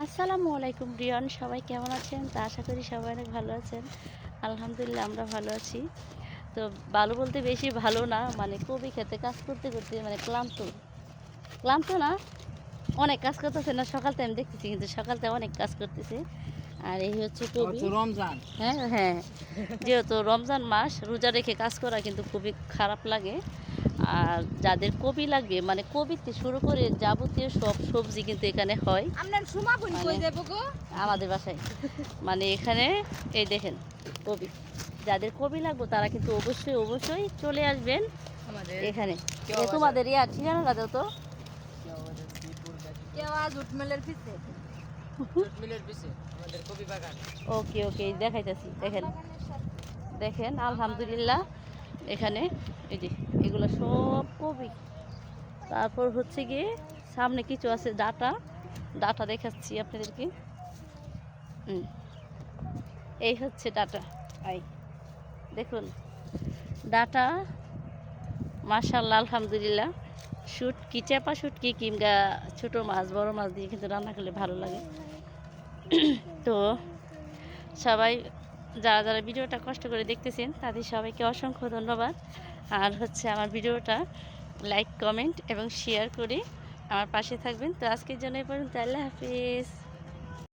আসসালামু আলাইকুম রিয়ান, সবাই কেমন আছেন? তা আশা করি সবাই অনেক ভালো আছেন। আলহামদুলিল্লাহ আমরা ভালো আছি। তো ভালো বলতে বেশি ভালো না, মানে কবি খেতে কাজ করতে করতে মানে ক্লান্ত ক্লান্ত না, অনেক কাজ করতেছে না। সকালতে আমি দেখতেছি কিন্তু সকালতে অনেক কাজ করতেছে। আর এই হচ্ছে কবি। রমজান। হ্যাঁ হ্যাঁ, যেহেতু রমজান মাস রোজা রেখে কাজ করা কিন্তু খুবই খারাপ লাগে। আর যাদের কপি লাগবে, মানে কপি থেকে শুরু করে যাবতীয় সব সবজি কিন্তু এখানে হয় আমাদের বাসায়। মানে এখানে এই দেখেন কপি, যাদের কপি লাগবে তারা কিন্তু অবশ্যই অবশ্যই চলে আসবেন এখানে। তোমাদের ঠিকানা দাও তো। ওকে ওকে, দেখাইতেছি। দেখেন দেখেন, আলহামদুলিল্লাহ এখানে এই যে এগুলো সব কপি। তারপর হচ্ছে গিয়ে সামনে কিছু আছে ডাটা, ডাটা দেখাচ্ছি আপনাদেরকে। এই হচ্ছে ডাটা, এই দেখুন ডাটা। মাশাআল্লাহ আলহামদুলিল্লাহ। শুটকি, চেপা শুটকি কিংবা ছোটো মাছ বড় মাছ দিয়ে কিন্তু রান্না করলে ভালো লাগে। তো সবাই যারা যারা ভিডিওটা কষ্ট করে দেখতেছেন তাদের সবাইকে অসংখ্য ধন্যবাদ। আর হচ্ছে আমার ভিডিওটা লাইক, কমেন্ট এবং শেয়ার করে আমার পাশে থাকবেন। তো আজকের জন্য এই পর্যন্ত, আল্লাহ হাফিজ।